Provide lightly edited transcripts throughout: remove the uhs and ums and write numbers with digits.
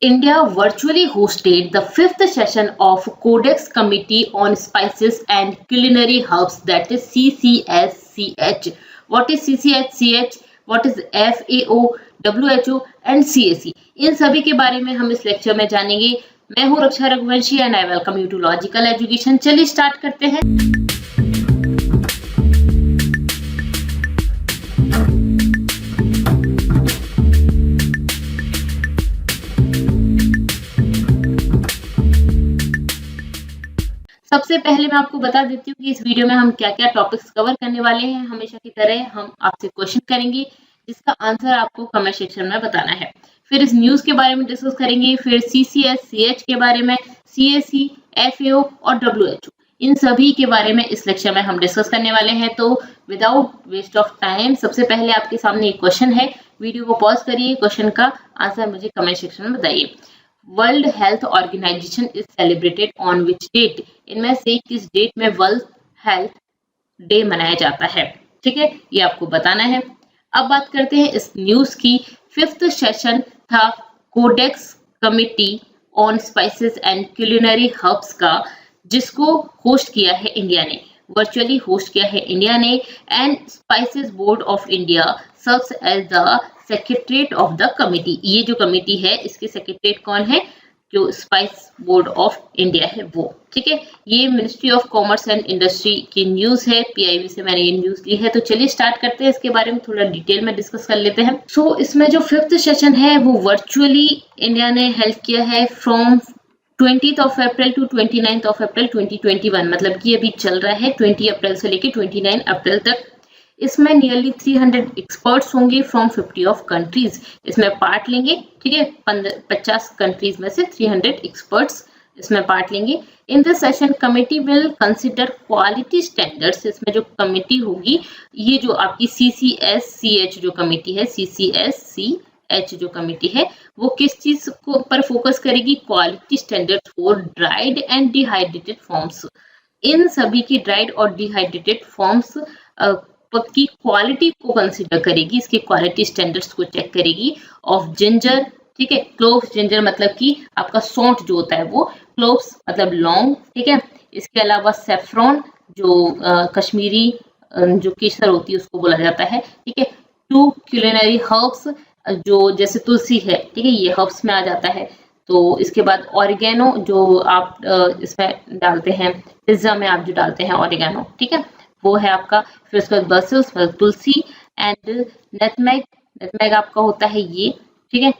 India virtually hosted the fifth session of Codex Committee on Spices and Culinary Herbs, that is CCSCH. What is CCSCH? What is FAO, WHO and CAC? इन सभी के बारे में हम इस lecture में जानेंगे। मैं हूँ Raksha Raghuvanshi and I welcome you to logical education. चलिए स्टार्ट करते हैं। सबसे पहले मैं आपको बता देती हूँ कि इस वीडियो में हम क्या क्या टॉपिक्स कवर करने वाले हैं। हमेशा की तरह हम आपसे क्वेश्चन करेंगे जिसका आंसर आपको कमेंट सेक्शन में बताना है। फिर इस न्यूज के बारे में डिस्कस करेंगे, फिर CCSCH के बारे में, CAC, FAO और WHO, इन सभी के बारे में इस लेक्चर में हम डिस्कस करने वाले हैं। तो विदाउट वेस्ट ऑफ टाइम सबसे पहले आपके सामने एक क्वेश्चन है, वीडियो को पॉज करिए, क्वेश्चन का आंसर मुझे कमेंट सेक्शन में बताइए। World health organisation is celebrated on which date? इनमें से किस डेट में वर्ल्ड हेल्थ डे मनाया जाता है? ठीक है, ये आपको बताना है। अब बात करते हैं इस न्यूज की। फिफ्थ सेशन था codex committee on spices and culinary herbs का, जिसको होस्ट किया है इंडिया ने, वर्चुअली होस्ट किया है इंडिया ने। And spices board of India serves as the secretariat of the committee. ये जो कमिटी है इसके सेक्रेटरीट कौन है? जो स्पाइस बोर्ड ऑफ इंडिया है वो। ठीक है, ये ministry of commerce and industry की न्यूज है, PIB से मैंने ये न्यूज ली है। तो चलिए स्टार्ट करते हैं, इसके बारे में थोड़ा डिटेल में डिस्कस कर लेते हैं। सो इसमें जो फिफ्थ सेशन है वो वर्चुअली इंडिया ने हेल्प किया है from 20th of April to 29th of April 2021, मतलब कि अभी चल रहा है 20 अप्रैल से लेके 29 अप्रैल तक। इसमें नियरली 300 एक्सपर्ट्स होंगे फ्रॉम 50 ऑफ कंट्रीज, इसमें पार्ट लेंगे। ठीक है, 50 कंट्रीज में से 300 एक्सपर्ट्स इसमें पार्ट लेंगे। In this session committee will consider quality standards. इसमें जो कमिटी होगी, ये जो आपकी CCSCH जो कमिटी है, CCSCH जो कमिटी है, वो किस चीज को पर फोकस करेगी? Quality standards for dried and dehydrated forms. इन सभी की ड्राइड और डिहाइड्रेटेड फॉर्म्स की क्वालिटी को कंसीडर करेगी, इसकी क्वालिटी स्टैंडर्ड्स को चेक करेगी। ऑफ जिंजर, ठीक है, क्लोव्स, जिंजर मतलब कि आपका सौंठ जो होता है वो, क्लोव्स मतलब लौंग। ठीक है, इसके अलावा सेफ्रॉन जो कश्मीरी जो केसर होती है उसको बोला जाता है। ठीक है, 2 क्यूलिनरी हर्ब्स जो जैसे तुलसी है, ठीक है, ये हर्ब्स में आ जाता है। तो इसके बाद ऑरिगेनो जो आप इसमें डालते हैं, पिज्जा में आप जो डालते हैं ऑरिगेनो, ठीक है, वो है आपका। फिर उसके बाद बसल्स, तुलसी एंड नटमेग, नटमेग आपका होता है ये, ठीक है,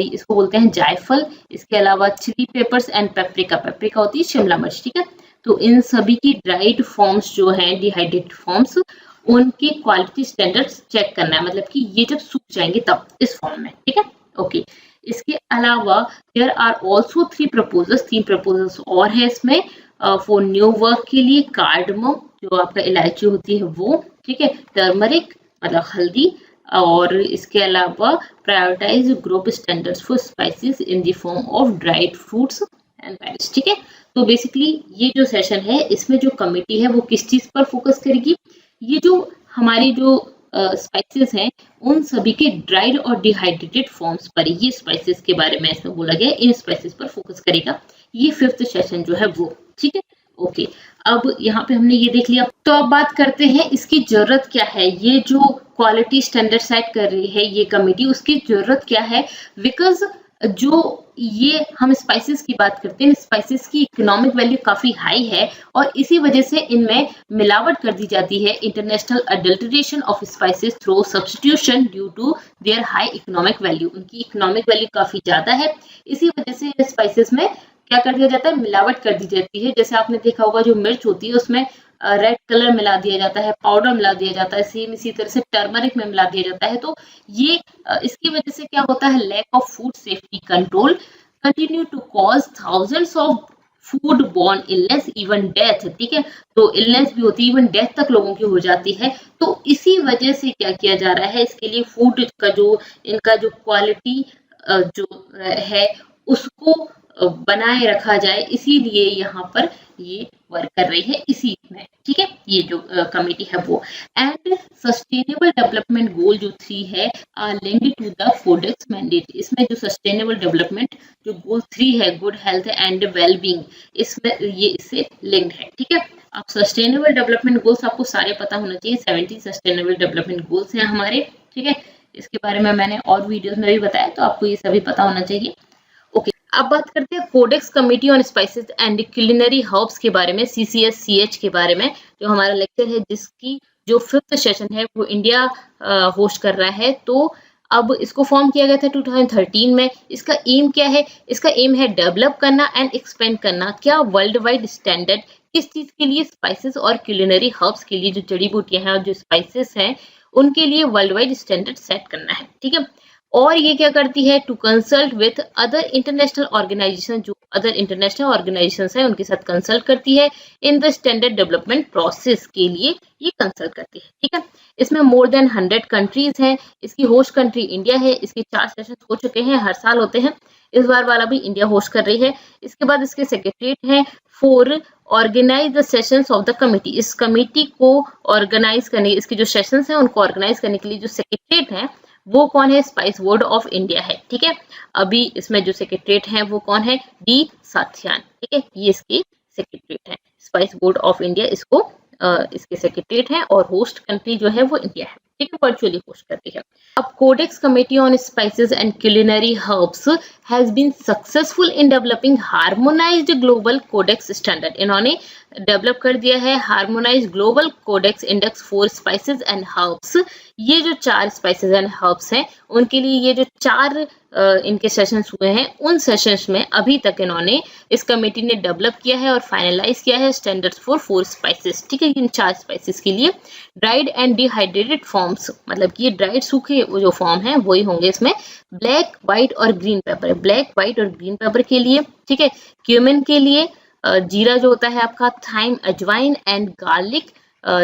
इसको बोलते हैं जायफल। इसके अलावा chilli peppers and paprika, paprika होती है शिमला मिर्च। ठीक है, तो इन सभी की ड्राइड फॉर्म्स जो हैं, डिहाइड्रेटेड फॉर्म्स, उनकी क्वालिटी स्टैंडर्ड्स चेक करना है, मतलब कि ये जब सूख जाएंगे तब इस फॉर्म में। ठीक है, ओके। इसके अलावा there are also 3 proposals, 3 proposals और है इसमें फॉर न्यू वर्क के लिए। कार्डमम जो आपका इलायची होती है वो, ठीक है, टर्मरिक मतलब हल्दी, और इसके अलावा prioritise group standards for spices in the form of dried fruits and veggies. ठीक है, तो बेसिकली ये जो सेशन है इसमें जो कमेटी है वो किस चीज पर फोकस करेगी? ये जो हमारी जो स्पाइसेस हैं उन सभी के ड्राइड और डिहाइड्रेटेड फॉर्म्स पर, ये स्पाइसेस के बारे में इसमें बोला गया, इन स्पाइसेस पर फोकस करेगा ये फिफ्थ सेशन जो है वो। ठीक है, ओके। अब यहाँ पे हमने ये देख लिया, तो अब बात करते हैं इसकी जरूरत क्या है। ये जो क्वालिटी स्टैंडर्ड सेट कर रही है ये कमेटी, उसकी जरूरत क्या है? बिकॉज जो ये हम स्पाइसेस की बात करते हैं, स्पाइसेस की इकोनॉमिक वैल्यू काफी हाई है और इसी वजह से इनमें मिलावट कर दी जाती है। International adulteration of spices through substitution due to their high economic value, उनकी इकोनॉमिक वैल्यू काफी ज्यादा है, इसी वजह से स्पाइसेस में क्या कर दिया जाता है? मिलावट कर दी जाती है। जैसे आपने देखा होगा जो मिर्च होती है उसमें रेड कलर मिला दिया जाता है, पाउडर मिला दिया जाता है, सेम इसी तरह से टर्मरिक में मिला दिया जाता है। तो ये इसकी वजह से क्या होता है? Lack of food safety control continue to cause thousands of food borne illness even death. ठीक है, तो इलनेस भी होती है, इवन डेथ तक लोगों की हो जाती है। तो इसी वजह से क्या किया जा रहा है? इसके लिए फूड का जो इनका जो क्वालिटी जो है उसको बनाए रखा जाए, इसीलिए यहाँ पर ये वर्क कर रही है इसी में, ठीक है, ये जो कमेटी है वो। एंड सस्टेनेबल डेवलपमेंट गोल जो 3 है are linked to the codex mandate. इसमें जो सस्टेनेबल डेवलपमेंट जो गोल 3 है, गुड हेल्थ एंड वेलबींग, इसमें ये इससे लिंक्ड है, ठीक है। अब सस्टेनेबल डेवलपमेंट गोल्स आपको सारे पता होना चाहिए, 70 सस्टेनेबल डेवलपमेंट गोल्स हैं हमारे, ठीक है। इसके बारे में मैंने और वीडियोस में भी बताया, तो आपको ये सभी पता होना चाहिए। ओके, अब बात करते हैं codex committee on spices and culinary herbs के बारे में, CCSCH के बारे में, जो हमारा लेक्चर है जिसकी जो 5th सेशन है वो इंडिया होस्ट कर रहा है। तो अब इसको फॉर्म किया गया था 2013 में। इसका एम क्या है? इसका एम है डेवलप करना एंड एक्सपेंड करना, क्या वर्ल्ड वाइड स्टैंडर्ड, किस चीज के लिए? स्पाइसेस और क्यूलिनरी हर्ब्स के लिए, जो जड़ी बूटियां हैं और जो स्पाइसेस हैं उनके लिए वर्ल्ड वाइड स्टैंडर्ड सेट करना है, ठीक है। और ये क्या करती है? To consult with other international organisation, जो अदर इंटरनेशनल ऑर्गेनाइजेशंस हैं उनके साथ कंसल्ट करती है in the standard development process के लिए ये कंसल्ट करती है, ठीक है। इसमें मोर देन 100 कंट्रीज हैं। इसकी होस्ट कंट्री इंडिया है। इसके 4 सेशन हो चुके हैं, हर साल होते हैं, इस बार वाला भी इंडिया होस्ट कर रही है। इसके बाद इसके सेक्रेटरीट हैं for organise the sessions of the committee. इस कमिटी को ऑर्गेनाइज करने, इसके जो सेशंस हैं उनको ऑर्गेनाइज करने के लिए जो सेक्रेटरीट हैं वो कौन है? स्पाइस बोर्ड ऑफ इंडिया है, ठीक है। अभी इसमें जो सेक्रेटरीट हैं वो कौन है? डी साथियान, ठीक है, ये इसके सेक्रेटरीट है। स्पाइस बोर्ड ऑफ इंडिया इसको इसके सेक्रेटरीट हैं और होस्ट कंट्री जो है वो इंडिया है, ठीक है, वर्चुअली होस्ट करती है। अब codex committee on spices and culinary herbs has been successful in developing harmonised global codex standard. इन्होंने डेवलप कर दिया है harmonised global codex index for spices and herbs. ये जो 4 स्पाइसेस एंड हर्ब्स हैं उनके लिए ये जो 4 इनके सेशंस हुए हैं, उन सेशंस में अभी तक इन्होंने, इस कमेटी ने डेवलप किया है और फाइनलाइज किया है स्टैंडर्ड्स फॉर 4 स्पाइसेस, ठीक है। इन 4 स्पाइसेस के लिए ड्राइड एंड डिहाइड्रेटेड फॉर्म्स, मतलब कि ये ड्राइड सूखे जो फॉर्म है वही होंगे इसमें। ब्लैक, व्हाइट और ग्रीन पेपर, ब्लैक, व्हाइट और ग्रीन पेपर के लिए, ठीक है। क्यूमिन के लिए जीरा जो होता है आपका, थाइम, अजवाइन एंड गार्लिक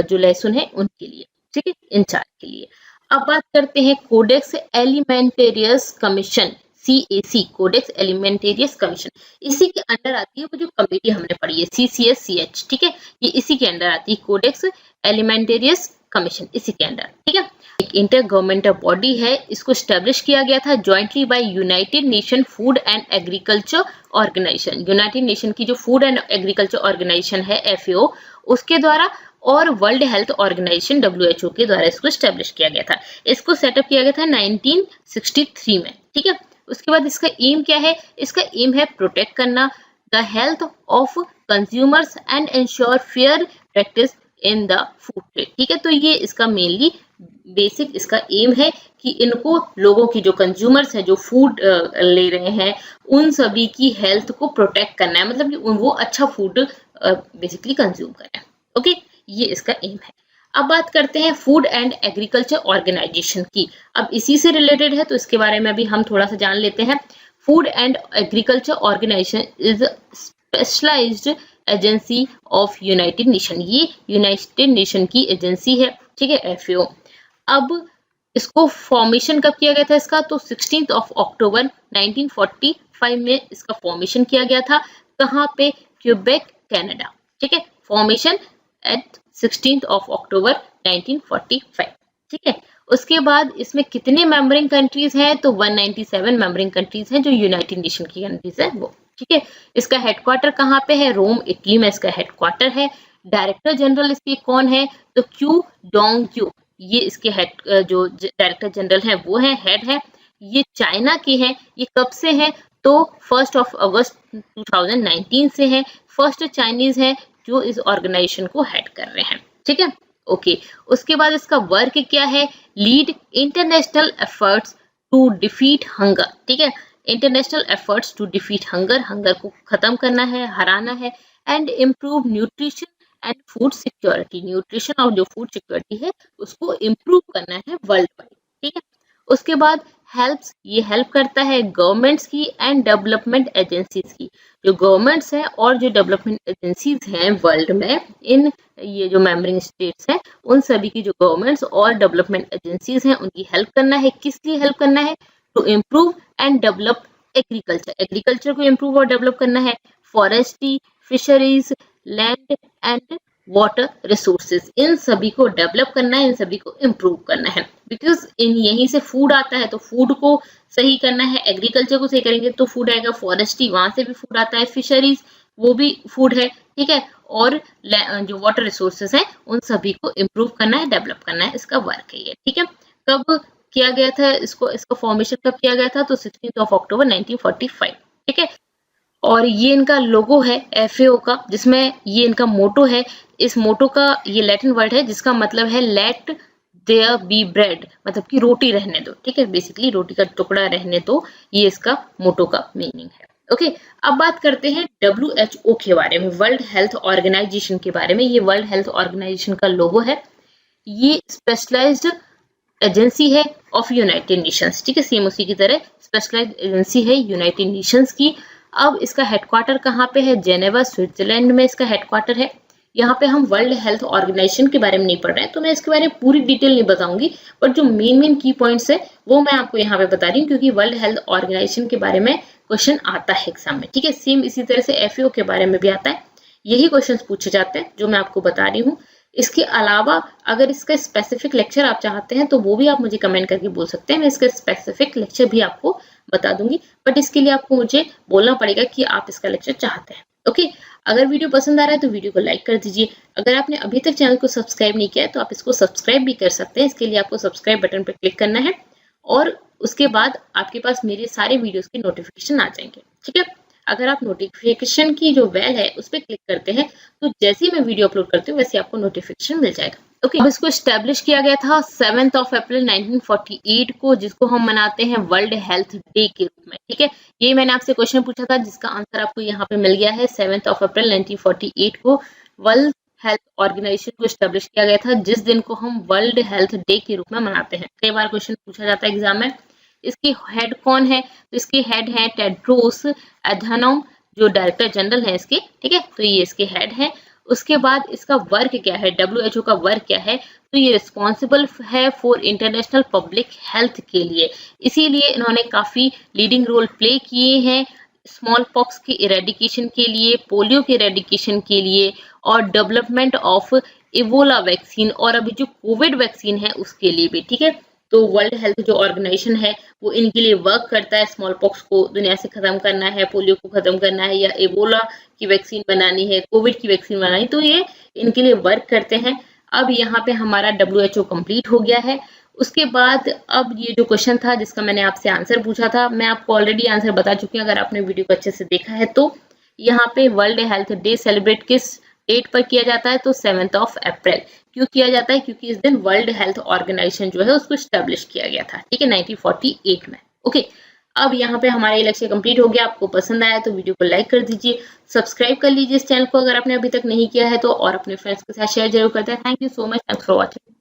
जो लहसुन है उनके लिए, ठीक है, इन 4 के लिए। अब बात करते हैं Codex Alimentarius Commission, CAC, Codex Alimentarius Commission. इसी के अंडर आती है वो जो कमेटी हमने पढ़ी है CCSCH, ठीक है, ये इसी के अंडर आती है कोडेक्स एलिमेंटेरियस कमीशन, इसी के अंडर, ठीक है। एक इंटर गवर्नमेंटल बॉडी है, इसको स्टैब्लिश किया गया था jointly by united nation food and agriculture organisation. United nation की जो फूड एंड एग्रीकल्चर ऑर्गेनाइजेशन है FAO, उसके द्वारा, और वर्ल्ड हेल्थ ऑर्गेनाइजेशन WHO के द्वारा इसको स्टैब्लिश किया गया था। इसको सेटअप किया गया था 1963 में, ठीक है। उसके बाद इसका एम क्या है? इसका एम है प्रोटेक्ट करना the health of consumers and ensure fair practice in the food trade, ठीक है। तो ये इसका मेनली बेसिक इसका एम है कि इनको, लोगों की जो कंज्यूमर्स है जो फूड ले रहे हैं, उन सभी की हेल्थ को प्रोटेक्ट करना है, मतलब कि वो अच्छा फूड बेसिकली कंज्यूम करें, ओके, ये इसका एम है। अब बात करते हैं फूड एंड एग्रीकल्चर ऑर्गेनाइजेशन की। अब इसी से रिलेटेड है तो इसके बारे में भी हम थोड़ा सा जान लेते हैं। Food and agriculture organisation is specialised agency of united nation, ये यूनाइटेड नेशन की एजेंसी है, ठीक है, FAO। अब इसको फॉर्मेशन कब किया गया था इसका? तो 16 अक्टूबर 1945 में इसका फॉर्मेशन किया गया था। कहाँ पे? क्यूबेक, कनाडा, ठीक है। फॉर्मेशन एट 16 अक्टूबर 1945, ठीक है। उसके बाद इसमें कितने मेंबरिंग कंट्रीज हैं? तो 197 मेंबरिंग कंट्रीज हैं जो यूनाइटेड नेशन की कंट्रीज है वो, ठीक है। इसका हेडक्वार्टर कहाँ पे है? रोम, इटली में इसका हेडक्वार्टर है। डायरेक्टर जनरल इसके कौन है? तो क्यू डोंग क्यू, ये इसके हेड, जो डायरेक्टर जनरल है वो है, हेड है। ये चाइना के हैं। ये कब से है? तो 1 अगस्त 2019 से है। फर्स्ट चाइनीज है जो इस ऑर्गेनाइजेशन को हेड कर रहे हैं, ठीक है, ओके। उसके बाद इसका वर्क क्या है? Lead international efforts to defeat hunger, ठीक है, international efforts to defeat hunger, hunger को खत्म करना है, हराना है। And improve nutrition and food security, nutrition और जो फूड सिक्योरिटी है उसको इम्प्रूव करना है वर्ल्ड वाइड, ठीक है। उसके बाद हेल्प्स, ये हेल्प करता है गवर्नमेंट्स की एंड डेवलपमेंट एजेंसीज की, जो गवर्नमेंट्स हैं और जो डेवलपमेंट एजेंसीज हैं वर्ल्ड में, इन ये जो मेंबरिंग स्टेट्स हैं उन सभी की जो गवर्नमेंट्स और डेवलपमेंट एजेंसीज हैं उनकी हेल्प करना है। किस लिए हेल्प करना है? To improve and develop agriculture, agriculture को इम्प्रूव और डेवलप करना है, forestry, fisheries, land and water resources, इन सभी को डेवलप करना है, इन सभी को इम्प्रूव करना है, बिकॉज इन यहीं से फूड आता है, तो फूड को सही करना है, एग्रीकल्चर को सही करेंगे तो फूड आएगा, फॉरेस्ट्री वहां से भी फूड आता है, फिशरीज वो भी फूड है, ठीक है, और जो वाटर रिसोर्सेज हैं उन सभी को इम्प्रूव करना है, डेवलप करना है, इसका वर्क है ये, ठीक है। कब किया गया था इसको, इसका फॉर्मेशन कब किया गया था, तो 16 अक्टूबर 1945, ठीक है। और ये इनका लोगो है FAO का, जिसमें ये इनका मोटो है, इस मोटो का ये लैटिन वर्ड है जिसका मतलब है लेट देयर बी ब्रेड, मतलब कि रोटी रहने दो, ठीक है, बेसिकली रोटी का टुकड़ा रहने दो, ये इसका मोटो का मीनिंग है। ओके, अब बात करते हैं WHO के बारे में, वर्ल्ड हेल्थ ऑर्गेनाइजेशन के बारे में। ये वर्ल्ड हेल्थ ऑर्गेनाइजेशन का लोगो है, ये स्पेशलाइज्ड एजेंसी है ऑफ यूनाइटेड नेशंस, ठीक है, सेम उसी की तरह स्पेशलाइज्ड एजेंसी है यूनाइटेड नेशंस की। अब इसका हेडक्वार्टर कहाँ पे है, जेनेवा स्विट्जरलैंड में इसका हेडक्वार्टर है। यहाँ पे हम वर्ल्ड हेल्थ ऑर्गेनाइजेशन के बारे में नहीं पढ़ रहे हैं, तो मैं इसके बारे में पूरी डिटेल नहीं बताऊंगी, बट जो मेन की पॉइंट्स है वो मैं आपको यहाँ पे बता रही हूँ, क्योंकि वर्ल्ड हेल्थ ऑर्गेनाइजेशन के बारे में क्वेश्चन आता है एग्जाम में, ठीक है। सेम इसी तरह से FAO के बारे में भी आता है, यही क्वेश्चन पूछे जाते हैं जो मैं आपको बता रही हूँ। इसके अलावा अगर इसका स्पेसिफिक लेक्चर आप चाहते हैं तो वो भी आप मुझे कमेंट करके बोल सकते हैं, मैं इसका स्पेसिफिक लेक्चर भी आपको बता दूंगी, बट इसके लिए आपको मुझे बोलना पड़ेगा कि आप इसका लेक्चर चाहते हैं। ओके, अगर वीडियो पसंद आ रहा है तो वीडियो को लाइक कर दीजिए। अगर आपने अभी तक चैनल को सब्सक्राइब नहीं किया है तो आप इसको सब्सक्राइब भी कर सकते हैं। इसके लिए आपको सब्सक्राइब बटन पर क्लिक करना है और उसके बाद आपके पास मेरे सारे वीडियोस के नोटिफिकेशन आ जाएंगे, ठीक है। अगर आप नोटिफिकेशन की जो बेल है उस पर क्लिक करते हैं तो जैसे ही मैं वीडियो अपलोड करती हूँ वैसे आपको नोटिफिकेशन मिल जाएगा। ओके, अब इसको स्टैब्लिश किया गया था 7 अप्रैल 1948 को, जिसको हम मनाते हैं वर्ल्ड हेल्थ डे के रूप में, ठीक है। ये मैंने आपसे क्वेश्चन पूछा था जिसका आंसर आपको यहाँ पे मिल गया है। 7 अप्रैल 1948 को वर्ल्ड हेल्थ ऑर्गेनाइजेशन को स्टैब्लिश किया गया था, जिस दिन को हम वर्ल्ड हेल्थ डे के रूप में मनाते हैं। कई बार क्वेश्चन पूछा जाता है एग्जाम में। इसके हेड कौन है, तो इसके हेड है टेड्रोस एधनोम, जो डायरेक्टर जनरल है इसके, ठीक है, तो ये इसके हेड है। उसके बाद इसका वर्क क्या है, WHO का वर्क क्या है, तो ये रिस्पॉन्सिबल है फॉर इंटरनेशनल पब्लिक हेल्थ के लिए, इसीलिए इन्होंने काफी लीडिंग रोल प्ले किए हैं स्मॉल पॉक्स के इरेडिकेशन के लिए, पोलियो के इरेडिकेशन के लिए, और डेवलपमेंट ऑफ इबोला वैक्सीन, और अभी जो कोविड वैक्सीन है उसके लिए भी, ठीक है। तो वर्ल्ड हेल्थ जो ऑर्गेनाइजेशन है वो इनके लिए वर्क करता है, स्मॉल पॉक्स को दुनिया से खत्म करना है, पोलियो को खत्म करना है, या इबोला की वैक्सीन बनानी है, कोविड की वैक्सीन बनानी, तो ये इनके लिए वर्क करते हैं। अब यहाँ पे हमारा WHO कंप्लीट हो गया है। उसके बाद अब ये जो क्वेश्चन था जिसका मैंने आपसे आंसर पूछा था, मैं आपको ऑलरेडी आंसर बता चुकी हूँ अगर आपने वीडियो को अच्छे से देखा है तो। यहाँ पे वर्ल्ड हेल्थ डे सेलिब्रेट किस डेट पर किया जाता है, तो 7 अप्रैल। क्यों किया जाता है, क्योंकि इस दिन वर्ल्ड हेल्थ ऑर्गेनाइजेशन जो है उसको स्टैब्लिश किया गया था, ठीक है, 1948 में। ओके, अब यहाँ पे हमारा ये लेक्चर कंप्लीट हो गया। आपको पसंद आया तो वीडियो को लाइक कर दीजिए, सब्सक्राइब कर लीजिए इस चैनल को अगर आपने अभी तक नहीं किया है तो, और अपने फ्रेंड्स के साथ शेयर जरूर करते हैं। Thank you so much, thanks for watching.